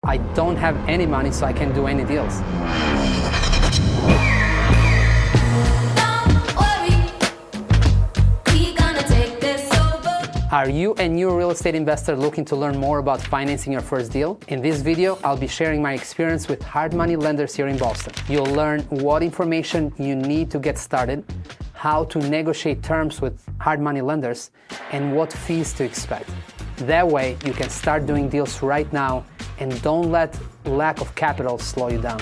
I don't have any money, so I can't do any deals. Are you a new real estate investor looking to learn more about financing your first deal? In this video, I'll be sharing my experience with hard money lenders here in Boston. You'll learn what information you need to get started, how to negotiate terms with hard money lenders, and what fees to expect. That way, you can start doing deals right now and don't let lack of capital slow you down.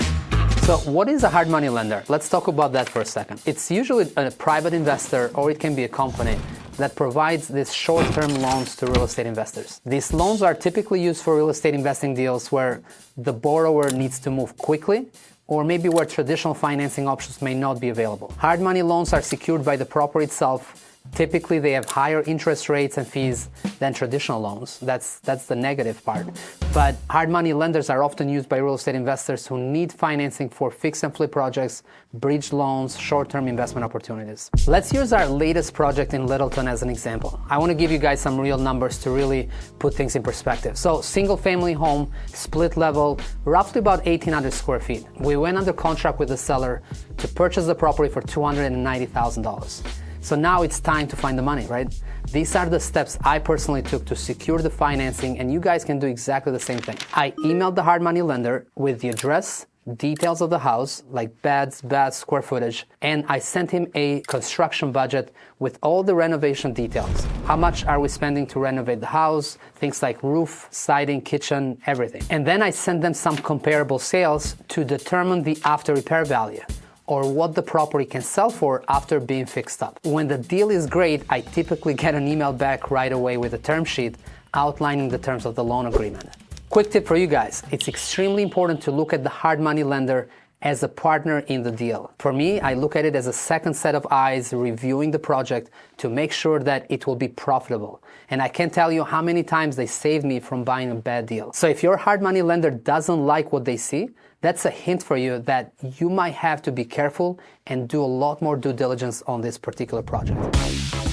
So what is a hard money lender? Let's talk about that for a second. It's usually a private investor, or it can be a company that provides these short-term loans to real estate investors. These loans are typically used for real estate investing deals where the borrower needs to move quickly, or maybe where traditional financing options may not be available. Hard money loans are secured by the property itself. Typically, they have higher interest rates and fees than traditional loans. That's the negative part. But hard money lenders are often used by real estate investors who need financing for fix and flip projects, bridge loans, short-term investment opportunities. Let's use our latest project in Littleton as an example. I want to give you guys some real numbers to really put things in perspective. So, single-family home, split level, roughly about 1,800 square feet. We went under contract with the seller to purchase the property for $290,000. So now it's time to find the money, right? These are the steps I personally took to secure the financing, and you guys can do exactly the same thing. I emailed the hard money lender with the address, details of the house, like beds, baths, square footage, and I sent him a construction budget with all the renovation details. How much are we spending to renovate the house? Things like roof, siding, kitchen, everything. And then I sent them some comparable sales to determine the after repair value, or what the property can sell for after being fixed up. When the deal is great, I typically get an email back right away with a term sheet outlining the terms of the loan agreement. Quick tip for you guys, it's extremely important to look at the hard money lender as a partner in the deal. For me, I look at it as a second set of eyes reviewing the project to make sure that it will be profitable. And I can't tell you how many times they saved me from buying a bad deal. So if your hard money lender doesn't like what they see, that's a hint for you that you might have to be careful and do a lot more due diligence on this particular project.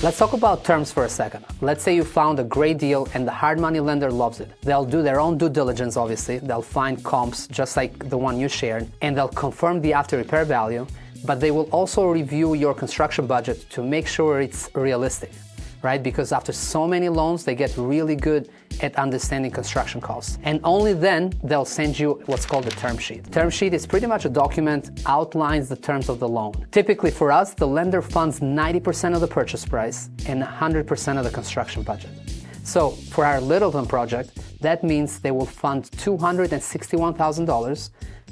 Let's talk about terms for a second. Let's say you found a great deal and the hard money lender loves it. They'll do their own due diligence, obviously. They'll find comps just like the one you shared, and they'll confirm the after repair value, but they will also review your construction budget to make sure it's realistic, right? Because after so many loans, they get really good at understanding construction costs. And only then they'll send you what's called a term sheet. Term sheet is pretty much a document, outlines the terms of the loan. Typically for us, the lender funds 90% of the purchase price and 100% of the construction budget. So for our Littleton project, that means they will fund $261,000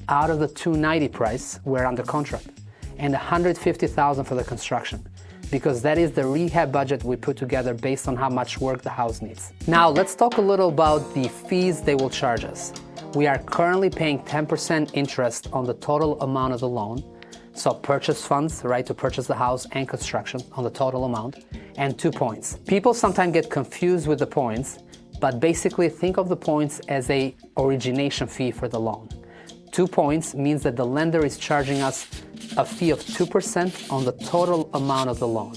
out of the $290,000 price we're under contract, and $150,000 for the construction, because that is the rehab budget we put together based on how much work the house needs. Now let's talk a little about the fees they will charge us. We are currently paying 10% interest on the total amount of the loan. So purchase funds, right, to purchase the house and construction on the total amount, and 2 points. People sometimes get confused with the points, but basically think of the points as a origination fee for the loan. 2 points means that the lender is charging us a fee of 2% on the total amount of the loan.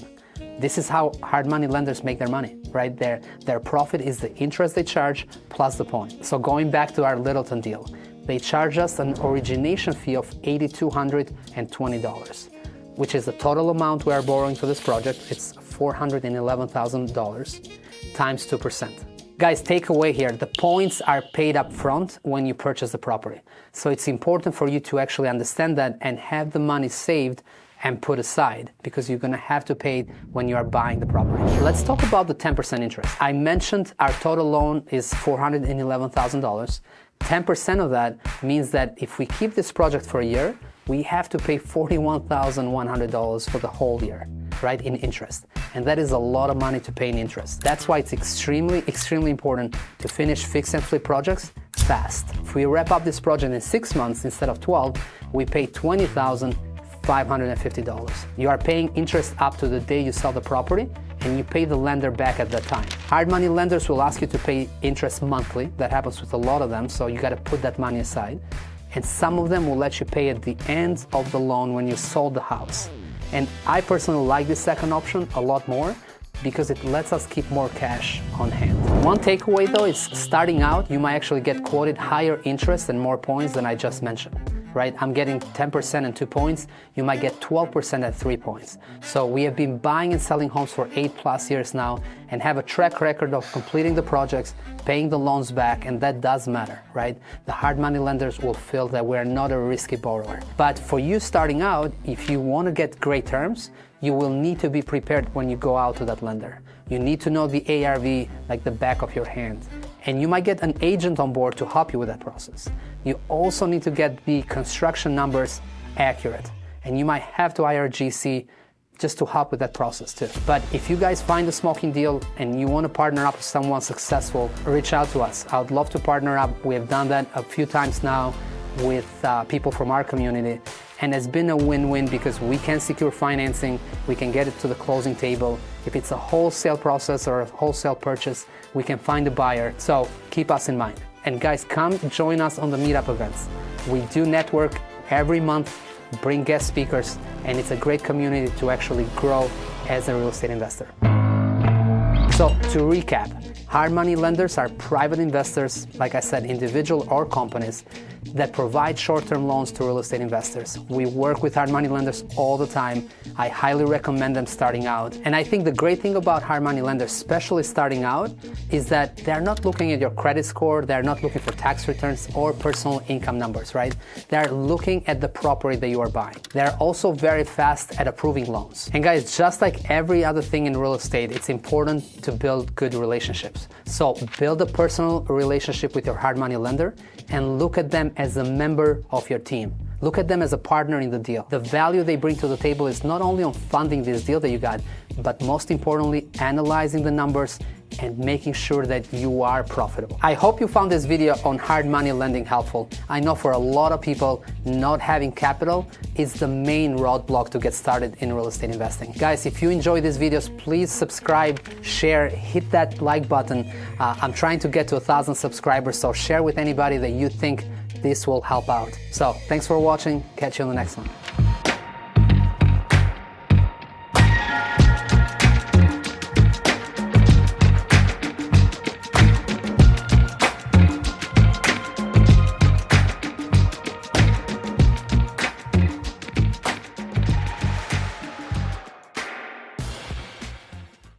This is how hard money lenders make their money, right? Their profit is the interest they charge plus the point. So going back to our Littleton deal, they charge us an origination fee of $8,220, which is the total amount we are borrowing for this project. It's $411,000 times 2%. Guys, take away here, the points are paid up front when you purchase the property. So it's important for you to actually understand that and have the money saved and put aside, because you're gonna have to pay it when you are buying the property. Let's talk about the 10% interest. I mentioned our total loan is $411,000. 10% of that means that if we keep this project for a year, we have to pay $41,100 for the whole year, right, in interest. And that is a lot of money to pay in interest. That's why it's extremely, extremely important to finish fix and flip projects fast. If we wrap up this project in 6 months instead of 12, we pay $20,550. You are paying interest up to the day you sell the property, and you pay the lender back at that time. Hard money lenders will ask you to pay interest monthly. That happens with a lot of them, so you gotta put that money aside. And some of them will let you pay at the end of the loan when you sold the house. And I personally like this second option a lot more because it lets us keep more cash on hand. One takeaway though is starting out, you might actually get quoted higher interest and more points than I just mentioned, right? I'm getting 10% and 2 points. You might get 12% at 3 points. So we have been buying and selling homes for 8+ years now and have a track record of completing the projects, paying the loans back, and that does matter, right? The hard money lenders will feel that we're not a risky borrower. But for you starting out, if you want to get great terms, you will need to be prepared when you go out to that lender. You need to know the ARV like the back of your hand. And you might get an agent on board to help you with that process. You also need to get the construction numbers accurate. And you might have to hire a GC just to help with that process too. But if you guys find a smoking deal and you want to partner up with someone successful, reach out to us. I would love to partner up. We have done that a few times now with people from our community. And it's been a win-win because we can secure financing, we can get it to the closing table. If it's a wholesale process or a wholesale purchase, we can find a buyer. So keep us in mind. And guys, come join us on the meetup events. We do network every month, bring guest speakers, and it's a great community to actually grow as a real estate investor. So to recap, hard money lenders are private investors, like I said, individual or companies, that provide short-term loans to real estate investors. We work with hard money lenders all the time. I highly recommend them starting out. And I think the great thing about hard money lenders, especially starting out, is that they're not looking at your credit score, they're not looking for tax returns or personal income numbers, right? They're looking at the property that you are buying. They're also very fast at approving loans. And guys, just like every other thing in real estate, it's important to build good relationships. So build a personal relationship with your hard money lender and look at them as a member of your team. Look at them as a partner in the deal. The value they bring to the table is not only on funding this deal that you got, but most importantly, analyzing the numbers and making sure that you are profitable. I hope you found this video on hard money lending helpful. I know for a lot of people, not having capital is the main roadblock to get started in real estate investing. Guys, if you enjoy these videos, please subscribe, share, hit that like button. I'm trying to get to 1,000 subscribers, so share with anybody that you think this will help out. So thanks for watching. Catch you on the next one.